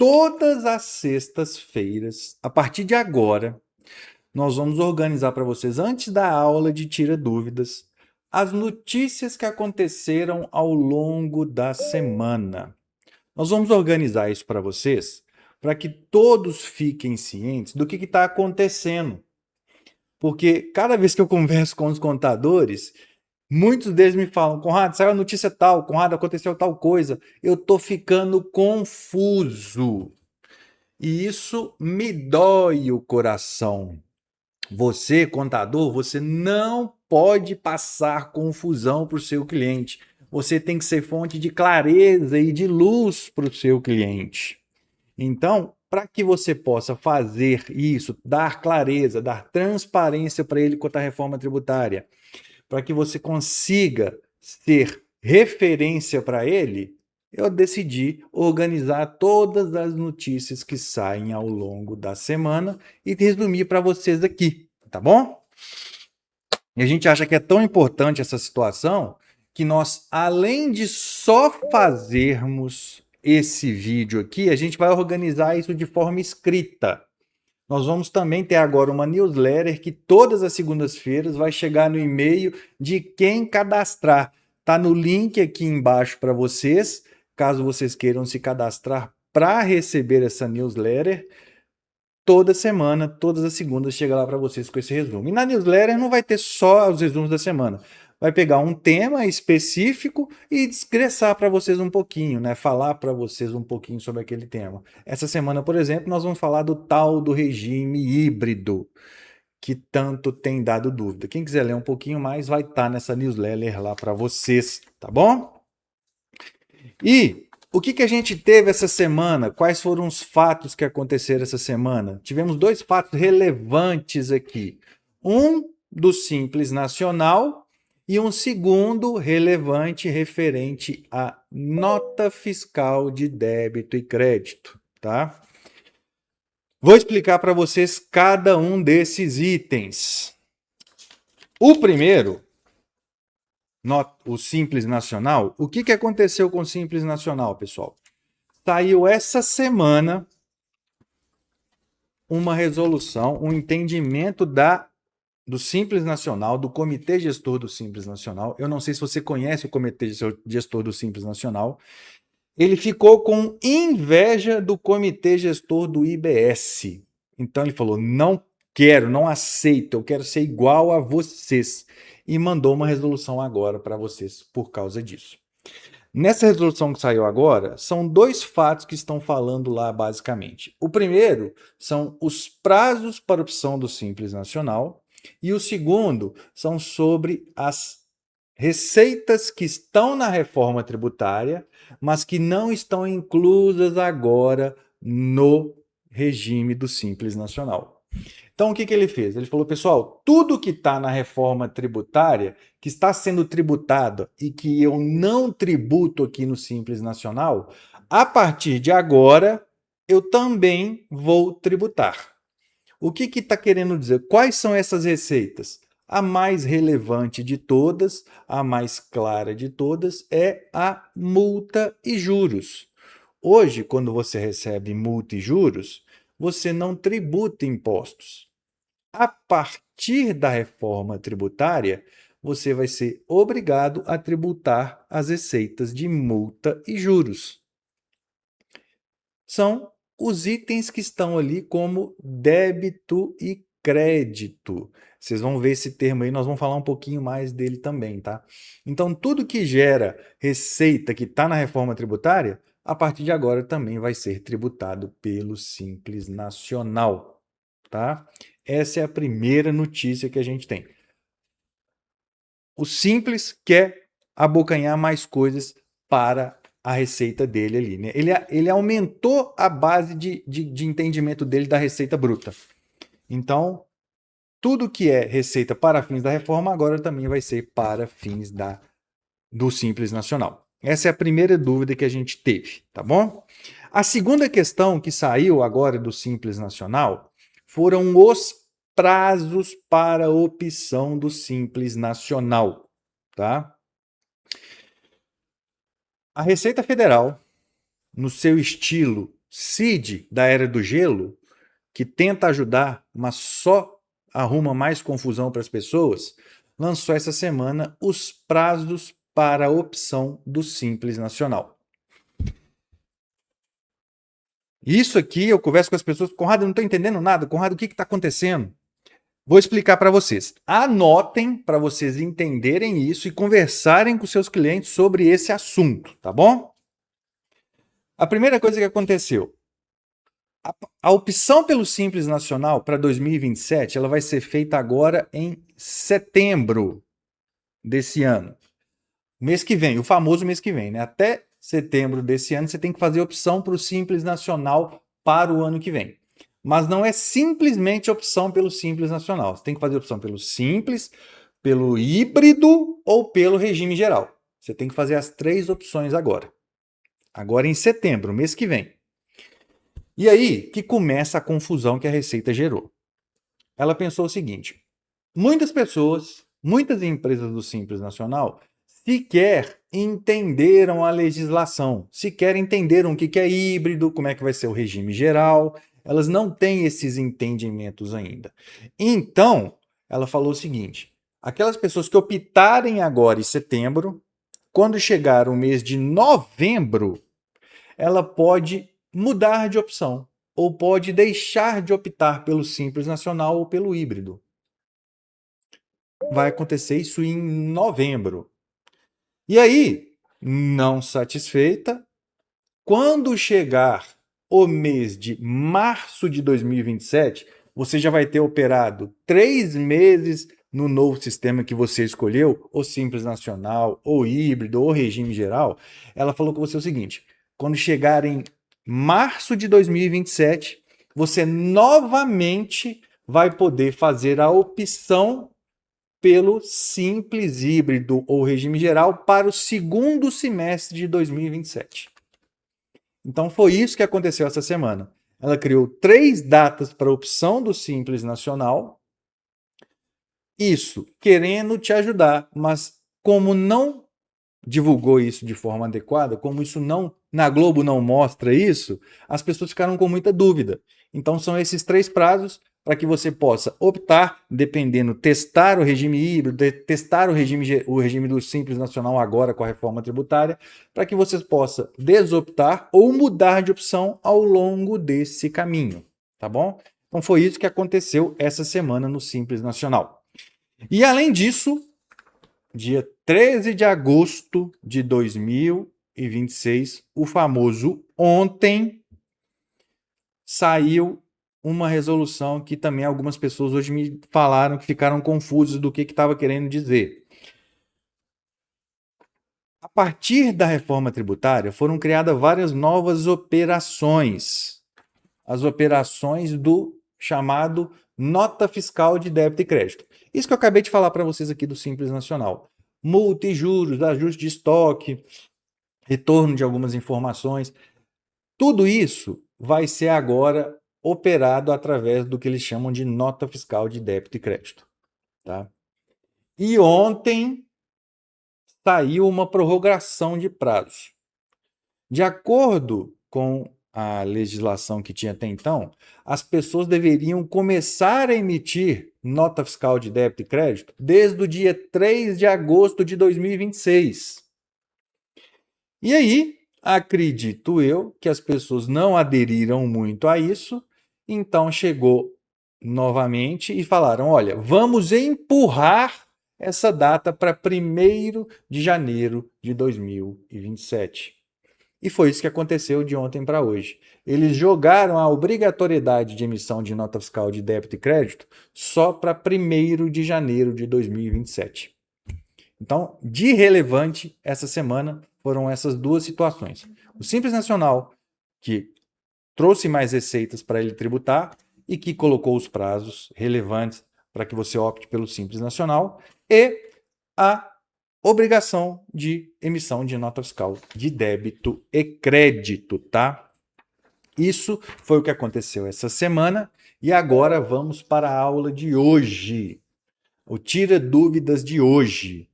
todas as sextas-feiras, a partir de agora, nós vamos organizar para vocês, antes da aula de Tira Dúvidas, as notícias que aconteceram ao longo da semana. Nós vamos organizar isso para vocês, para que todos fiquem cientes do que está acontecendo. Porque cada vez que eu converso com os contadores, muitos deles me falam: Conrado, saiu a notícia tal, Conrado, aconteceu tal coisa. Eu estou ficando confuso. E isso me dói o coração. Você, contador, você não pode passar confusão para o seu cliente. Você tem que ser fonte de clareza e de luz para o seu cliente. Então, para que você possa fazer isso, dar clareza, dar transparência para ele quanto à reforma tributária, para que você consiga ser referência para ele, eu decidi organizar todas as notícias que saem ao longo da semana e resumir para vocês aqui, tá bom? E a gente acha que é tão importante essa situação que nós, além de só fazermos esse vídeo aqui, a gente vai organizar isso de forma escrita. Nós vamos também ter agora uma newsletter que todas as segundas-feiras vai chegar no e-mail de quem cadastrar. Tá no link aqui embaixo para vocês, caso vocês queiram se cadastrar para receber essa newsletter. Toda semana, todas as segundas, chega lá para vocês com esse resumo. E na newsletter não vai ter só os resumos da semana. Vai pegar um tema específico e descrever para vocês um pouquinho, né? Falar para vocês um pouquinho sobre aquele tema. Essa semana, por exemplo, nós vamos falar do tal do regime híbrido, que tanto tem dado dúvida. Quem quiser ler um pouquinho mais, vai estar nessa newsletter lá para vocês, tá bom? E o que a gente teve essa semana? Quais foram os fatos que aconteceram essa semana? Tivemos dois fatos relevantes aqui. Um do Simples Nacional e um segundo relevante referente à nota fiscal de débito e crédito, tá? Vou explicar para vocês cada um desses itens. O primeiro, o Simples Nacional. O que aconteceu com o Simples Nacional, pessoal? Saiu essa semana uma resolução, um entendimento do Simples Nacional, do Comitê Gestor do Simples Nacional. Eu não sei se você conhece o Comitê Gestor do Simples Nacional. Ele ficou com inveja do Comitê Gestor do IBS. Então ele falou: não quero, não aceito, eu quero ser igual a vocês. E mandou uma resolução agora para vocês por causa disso. Nessa resolução que saiu agora, são dois fatos que estão falando lá basicamente. O primeiro são os prazos para opção do Simples Nacional e o segundo são sobre as receitas que estão na reforma tributária, mas que não estão inclusas agora no regime do Simples Nacional. Então, o que ele fez? Ele falou: pessoal, tudo que está na reforma tributária, que está sendo tributado e que eu não tributo aqui no Simples Nacional, a partir de agora, eu também vou tributar. O que está querendo dizer? Quais são essas receitas? A mais relevante de todas, a mais clara de todas, é a multa e juros. Hoje, quando você recebe multa e juros, você não tributa impostos. A partir da reforma tributária, você vai ser obrigado a tributar as receitas de multa e juros. São os itens que estão ali como débito e crédito. Vocês vão ver esse termo aí, nós vamos falar um pouquinho mais dele também, tá? Então, tudo que gera receita que está na reforma tributária, a partir de agora também vai ser tributado pelo Simples Nacional, tá? Essa é a primeira notícia que a gente tem. O Simples quer abocanhar mais coisas para a receita dele ali, né? Ele aumentou a base de entendimento dele da receita bruta. Então, tudo que é receita para fins da reforma agora também vai ser para fins do Simples Nacional. Essa é a primeira dúvida que a gente teve, tá bom? A segunda questão que saiu agora do Simples Nacional foram os prazos para opção do Simples Nacional, tá? A Receita Federal, no seu estilo Cid, da Era do Gelo, que tenta ajudar, mas só arruma mais confusão para as pessoas, lançou essa semana os prazos para a opção do Simples Nacional. Isso aqui eu converso com as pessoas, Conrado, eu não estou entendendo nada, Conrado, o que está acontecendo? Vou explicar para vocês. Anotem para vocês entenderem isso e conversarem com seus clientes sobre esse assunto, tá bom? A primeira coisa que aconteceu, a opção pelo Simples Nacional para 2027, ela vai ser feita agora em setembro desse ano. Mês que vem, o famoso mês que vem, né? Até setembro desse ano você tem que fazer opção para o Simples Nacional para o ano que vem. Mas não é simplesmente opção pelo Simples Nacional. Você tem que fazer opção pelo Simples, pelo híbrido ou pelo regime geral. Você tem que fazer as 3 opções agora. Agora em setembro, mês que vem. E aí que começa a confusão que a Receita gerou. Ela pensou o seguinte: muitas pessoas, muitas empresas do Simples Nacional sequer entenderam a legislação, sequer entenderam o que é híbrido, como é que vai ser o regime geral. Elas não têm esses entendimentos ainda. Então, ela falou o seguinte: aquelas pessoas que optarem agora em setembro, quando chegar o mês de novembro, ela pode mudar de opção ou pode deixar de optar pelo Simples Nacional ou pelo híbrido. Vai acontecer isso em novembro. E aí, não satisfeita, quando chegar o mês de março de 2027, você já vai ter operado 3 meses no novo sistema que você escolheu, ou Simples Nacional, ou híbrido, ou regime geral. Ela falou com você o seguinte: quando chegar em março de 2027, você novamente vai poder fazer a opção pelo Simples híbrido ou regime geral para o segundo semestre de 2027. Então foi isso que aconteceu essa semana. Ela criou 3 datas para a opção do Simples Nacional. Isso, querendo te ajudar, mas como não divulgou isso de forma adequada, como isso não, na Globo não mostra isso, as pessoas ficaram com muita dúvida. Então são esses 3 prazos para que você possa optar, dependendo, testar o regime híbrido, testar o regime do Simples Nacional agora com a reforma tributária, para que você possa desoptar ou mudar de opção ao longo desse caminho, tá bom? Então foi isso que aconteceu essa semana no Simples Nacional. E além disso, dia 13 de agosto de 2026, o famoso ontem, saiu uma resolução que também algumas pessoas hoje me falaram que ficaram confusas do que estava querendo dizer. A partir da reforma tributária, foram criadas várias novas operações. As operações do chamado nota fiscal de débito e crédito. Isso que eu acabei de falar para vocês aqui do Simples Nacional. Multa e juros, ajuste de estoque, retorno de algumas informações. Tudo isso vai ser agora operado através do que eles chamam de nota fiscal de débito e crédito. Tá? E ontem saiu uma prorrogação de prazo. De acordo com a legislação que tinha até então, as pessoas deveriam começar a emitir nota fiscal de débito e crédito desde o dia 3 de agosto de 2026. E aí, acredito eu que as pessoas não aderiram muito a isso, então chegou novamente e falaram: olha, vamos empurrar essa data para 1º de janeiro de 2027. E foi isso que aconteceu de ontem para hoje. Eles jogaram a obrigatoriedade de emissão de nota fiscal de débito e crédito só para 1º de janeiro de 2027. Então, de relevante, essa semana foram essas 2 situações. O Simples Nacional, que trouxe mais receitas para ele tributar e que colocou os prazos relevantes para que você opte pelo Simples Nacional, e a obrigação de emissão de nota fiscal de débito e crédito, tá? Isso foi o que aconteceu essa semana e agora vamos para a aula de hoje. O Tira Dúvidas de hoje.